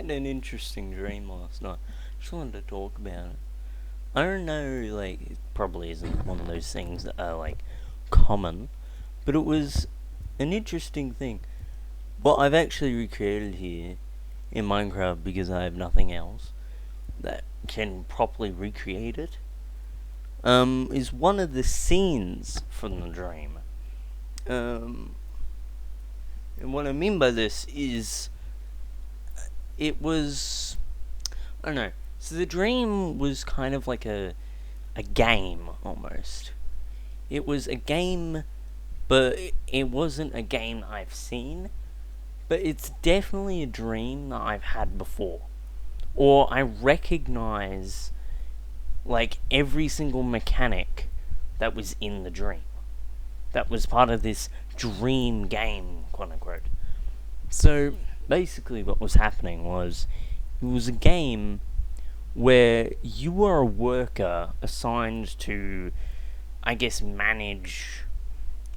had an interesting dream last night. Just wanted to talk about it. I don't know, like, it probably isn't one of those things that are, like, common, but it was an interesting thing. What I've actually recreated here in Minecraft, because I have nothing else that can properly recreate it, is one of the scenes from the dream. And what I mean by this is, it was, I don't know. So the dream was kind of like a game almost. It was a game, but it wasn't a game I've seen. But it's definitely a dream that I've had before, or I recognize like every single mechanic that was in the dream. That was part of this dream game, quote unquote. So basically, what was happening was it was a game where you were a worker assigned to, I guess, manage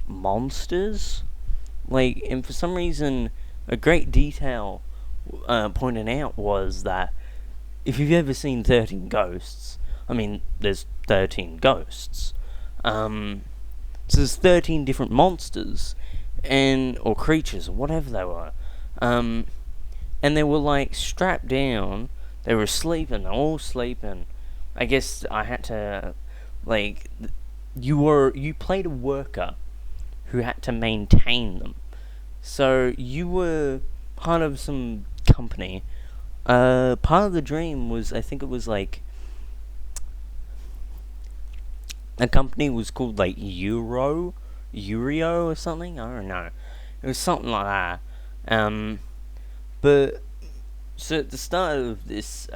monsters. Like, and for some reason, a great detail pointed out was that if you've ever seen 13 Ghosts, I mean, there's 13 ghosts. So there's 13 different monsters, or creatures, or whatever they were. And they were, like, strapped down. They were sleeping, they're all sleeping. I guess I had to, like, you played a worker who had to maintain them. So you were part of some company. Part of the dream was, I think it was like, a company was called like Urio or something. I don't know. It was something like that. But so at the start of this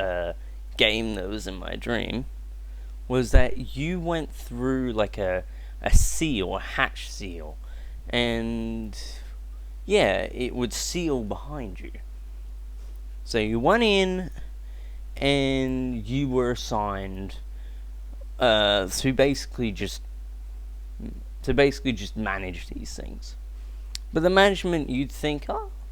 game that was in my dream was that you went through like a seal, a hatch seal, and yeah, it would seal behind you. So you went in, and you were assigned to basically just manage these things. But the management, you'd think,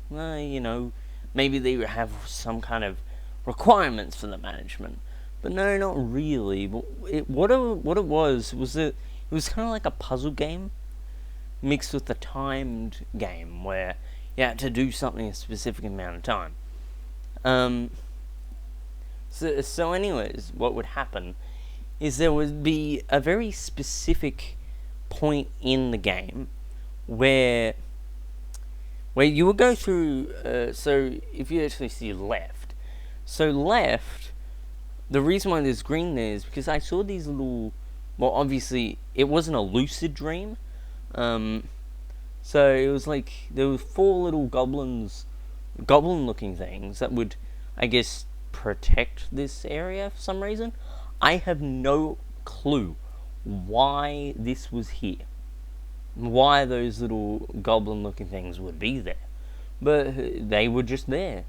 maybe they have some kind of requirements for the management. But no, not really. But what it was that it was kind of like a puzzle game mixed with a timed game where you had to do something a specific amount of time. So anyways, what would happen is there would be a very specific point in the game where you would go through. So if you actually see left, the reason why there's green there is because I saw these little. Well, obviously it wasn't a lucid dream. So it was like there were 4 little goblin-looking things that would, I guess, protect this area for some reason. I have no clue why this was here. Why those little goblin-looking things would be there. But they were just there.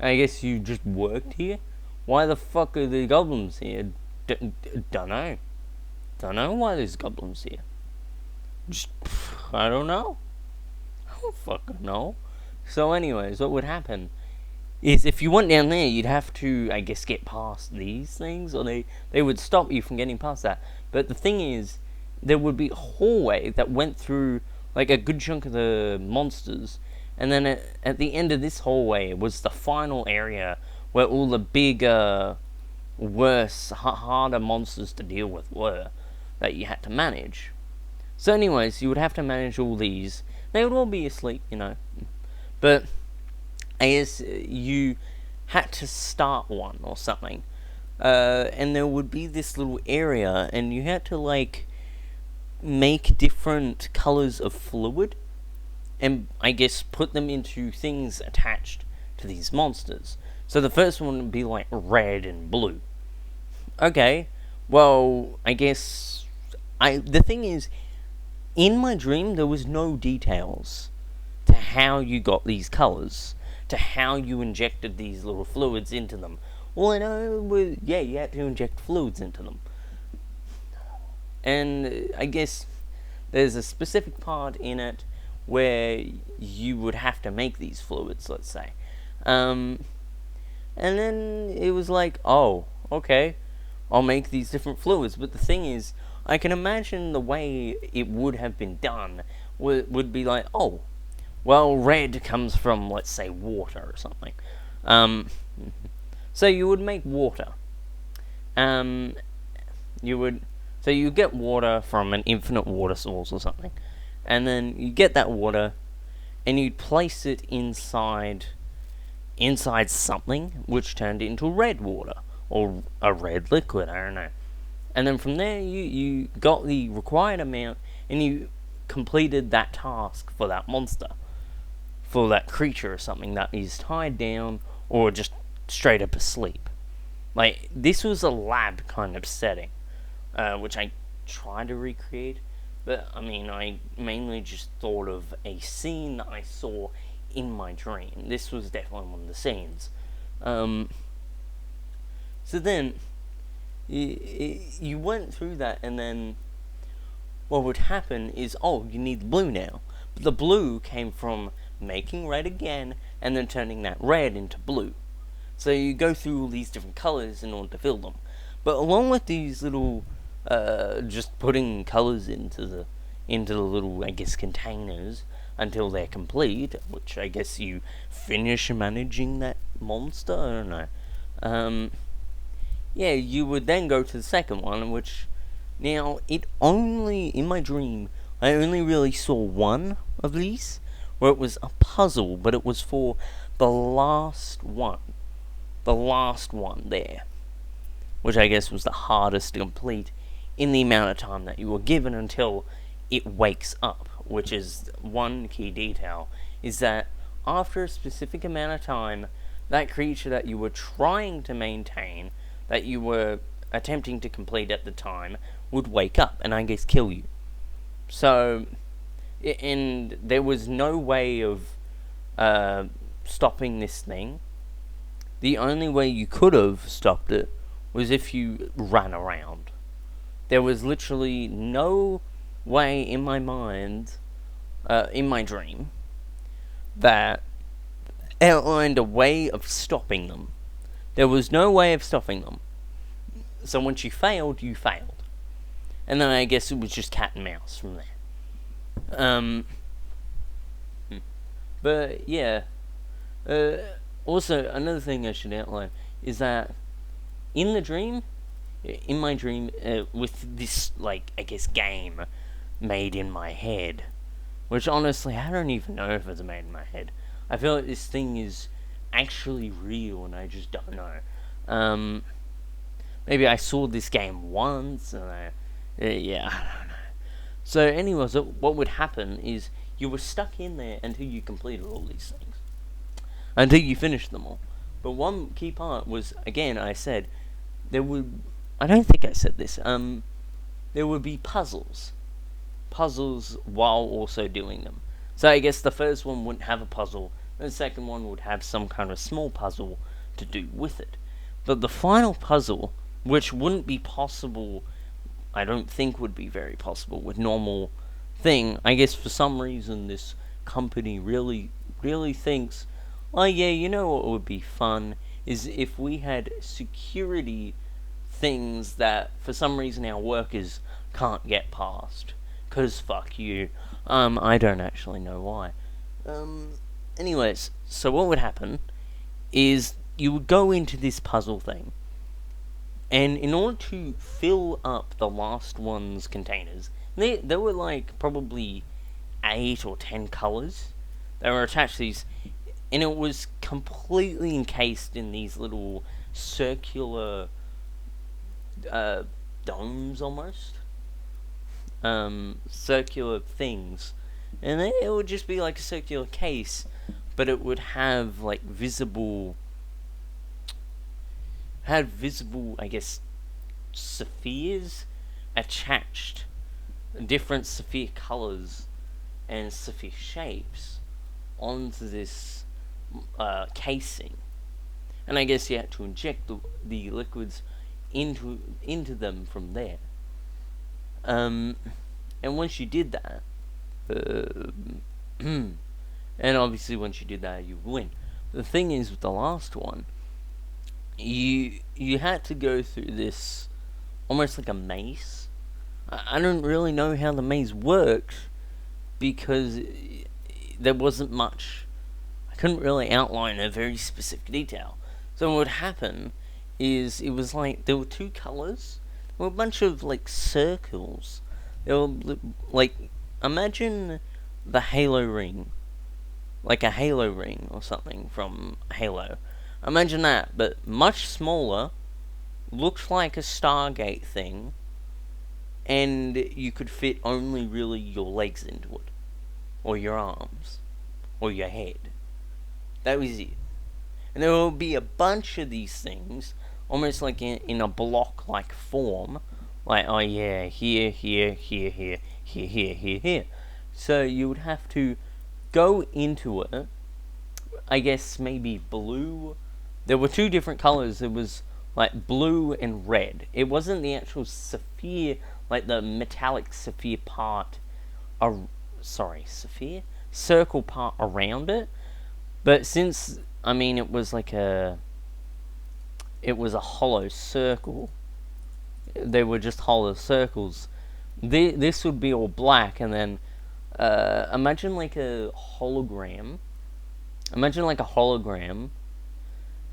I guess you just worked here? Why the fuck are the goblins here? Dunno. Dunno why there's goblins here. Just, I don't know. I don't fucking know. So anyways, what would happen is if you went down there, you'd have to, I guess, get past these things, or they would stop you from getting past that. But the thing is, there would be a hallway that went through, like, a good chunk of the monsters, and then at the end of this hallway was the final area where all the bigger, worse, harder monsters to deal with were, that you had to manage. So anyways, you would have to manage all these. They would all be asleep, but I guess you had to start one or something. And there would be this little area, and you had to, like, make different colors of fluid, and I guess put them into things attached to these monsters. So the first one would be, like, red and blue. Okay, well, I guess the thing is, in my dream, there was no details to how you got these colors, to how you injected these little fluids into them. All I know was, you had to inject fluids into them. And I guess there's a specific part in it where you would have to make these fluids, let's say. And then it was like, oh, okay, I'll make these different fluids. But the thing is, I can imagine the way it would have been done would be like, oh, well, red comes from, let's say, water or something. Um, so you would make water. Um, you would, so you get water from an infinite water source or something, and then you get that water, and you'd place it inside something, which turned into red water or a red liquid. I don't know. And then from there, you got the required amount, and you completed that task for that monster, for that creature or something that is tied down or just straight up asleep. Like, this was a lab kind of setting, which I tried to recreate, but I mean, I mainly just thought of a scene that I saw in my dream. This was definitely one of the scenes. So then, you went through that, and then what would happen is, oh, you need blue now. But the blue came from making red again, and then turning that red into blue. So you go through all these different colors in order to fill them. But along with these little, just putting colors into the little, I guess, containers until they're complete, which I guess you finish managing that monster. I don't know. Yeah, you would then go to the second one, which now it only in my dream I only really saw one of these where it was a puzzle, but it was for the last one. The last one there, which I guess was the hardest to complete in the amount of time that you were given until it wakes up, which is one key detail, is that after a specific amount of time, that creature that you were trying to maintain, that you were attempting to complete at the time, would wake up and I guess kill you. So, and there was no way of stopping this thing. The only way you could have stopped it was if you ran around. There was literally no way in my mind, in my dream, that outlined a way of stopping them. There was no way of stopping them. So once you failed, you failed. And then I guess it was just cat and mouse from there. But yeah. Also, another thing I should outline is that in my dream, with this, like, I guess, game made in my head, which honestly, I don't even know if it's made in my head. I feel like this thing is actually real and I just don't know. Maybe I saw this game once and I don't know. So anyways, what would happen is you were stuck in there until you completed all these things. Until you finished them all. But one key part was, again, I said, I don't think I said this, there would be puzzles. Puzzles while also doing them. So I guess the first one wouldn't have a puzzle, the second one would have some kind of small puzzle to do with it. But the final puzzle, which wouldn't be possible, I don't think would be very possible with normal thing, I guess for some reason this company really, really thinks, oh yeah, you know what would be fun, is if we had security things that for some reason our workers can't get past. 'Cause fuck you. I don't actually know why. Anyways, so what would happen is you would go into this puzzle thing, and in order to fill up the last one's containers, there were like probably 8 or 10 colors that were attached to these, and it was completely encased in these little circular domes almost. Circular things. And it would just be like a circular case, but it would have like visible, I guess, spheres attached, different sphere colors and sphere shapes onto this casing. And I guess you had to inject the liquids into them from there. And once you did that, and obviously once you did that, you win. The thing is with the last one, you had to go through this almost like a maze. I don't really know how the maze works because there wasn't much. I couldn't really outline a very specific detail. So what would happen is it was like there were two colors. There were a bunch of like circles. There were like imagine the Halo ring, like a Halo ring or something from Halo. Imagine that, but much smaller. Looked like a Stargate thing, and you could fit only really your legs into it, or your arms, or your head. That was it. And there will be a bunch of these things, almost like in a block-like form, like, oh yeah, here, here, here, here, here, here, here, here. So you would have to go into it, I guess maybe blue. There were two different colors. There was like blue and red. It wasn't the actual sapphire, like the metallic sapphire part. Sapphire circle part around it. But since it was like it was a hollow circle. They were just hollow circles. This would be all black, and then imagine like a hologram. Imagine like a hologram,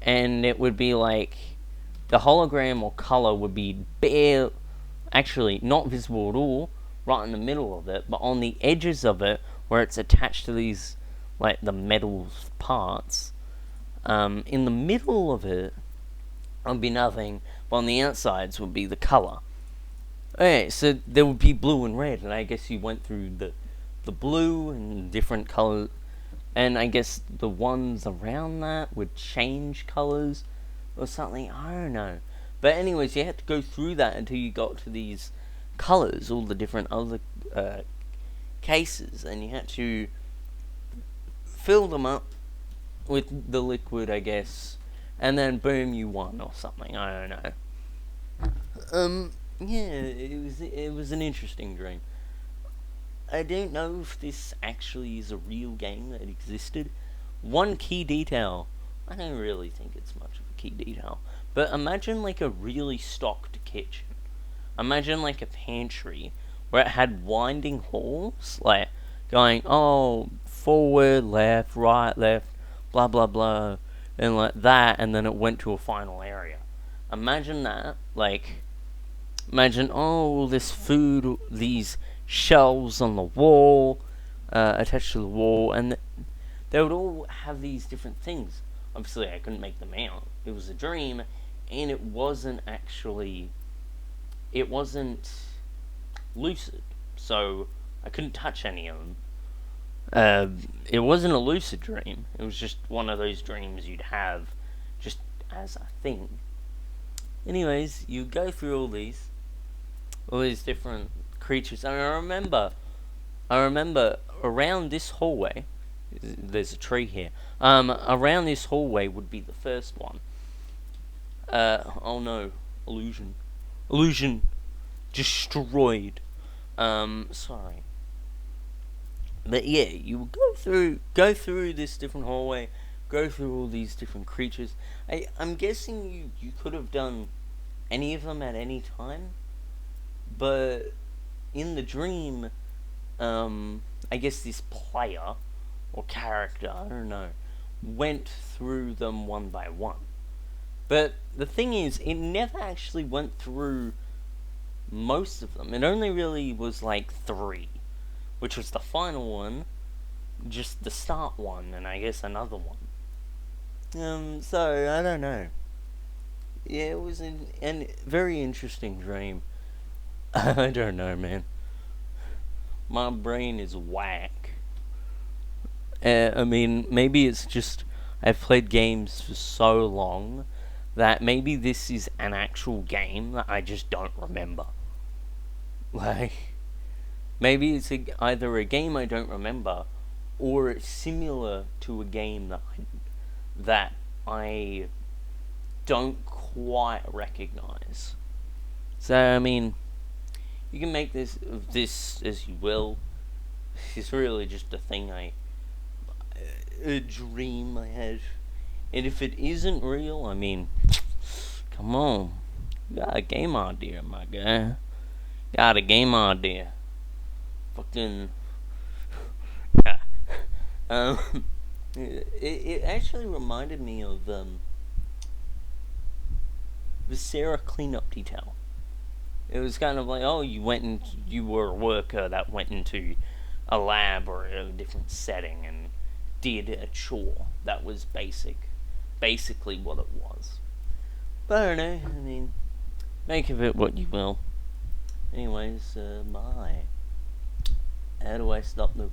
and it would be like the hologram or color would be bare, actually not visible at all, right in the middle of it, but on the edges of it, where it's attached to these, like the metal parts, in the middle of it would be nothing, but on the outsides would be the color. Okay, so there would be blue and red, and I guess you went through the blue and different colors, and I guess the ones around that would change colors or something. I don't know. But anyways, you had to go through that until you got to these colors, all the different other cases, and you had to fill them up with the liquid, I guess, and then boom, you won or something. I don't know. Yeah, it was an interesting dream. I don't know if this actually is a real game that existed. One key detail. I don't really think it's much of a key detail. But imagine like a really stocked kitchen. Imagine like a pantry where it had winding halls, like going, oh, forward, left, right, left, blah, blah, blah, and like that, and then it went to a final area. Imagine that, like, imagine, oh, this food, these shelves on the wall, attached to the wall, and they would all have these different things. Obviously, I couldn't make them out. It was a dream, and it wasn't lucid, so I couldn't touch any of them. It wasn't a lucid dream. It was just one of those dreams you'd have just as a thing. Anyways, you go through all these different creatures. And I remember around this hallway, there's a tree here. Around this hallway would be the first one. Oh no, illusion destroyed. Sorry. But yeah, you would go through this different hallway, go through all these different creatures. I'm guessing you could have done any of them at any time, but in the dream, I guess this player or character, I don't know, went through them one by one. But the thing is, it never actually went through most of them. It only really was like 3, which was the final one, just the start one, and I guess another one. So I don't know. Yeah, it was a very interesting dream. I don't know, man. My brain is whack. Maybe it's just I've played games for so long that maybe this is an actual game that I just don't remember. Like, maybe it's either a game I don't remember, or it's similar to a game that I don't quite recognize. So, you can make this as you will. It's really just a thing a dream I had. And if it isn't real, Come on. You got a game idea, my guy. Got a game idea. Fucking. um, it actually reminded me of the Sarah cleanup detail. It was kind of like, oh, you were a worker that went into a lab or a different setting and did a chore. That was basically what it was. But I don't know. I mean, make of it what you will. Anyways, bye. How do I stop the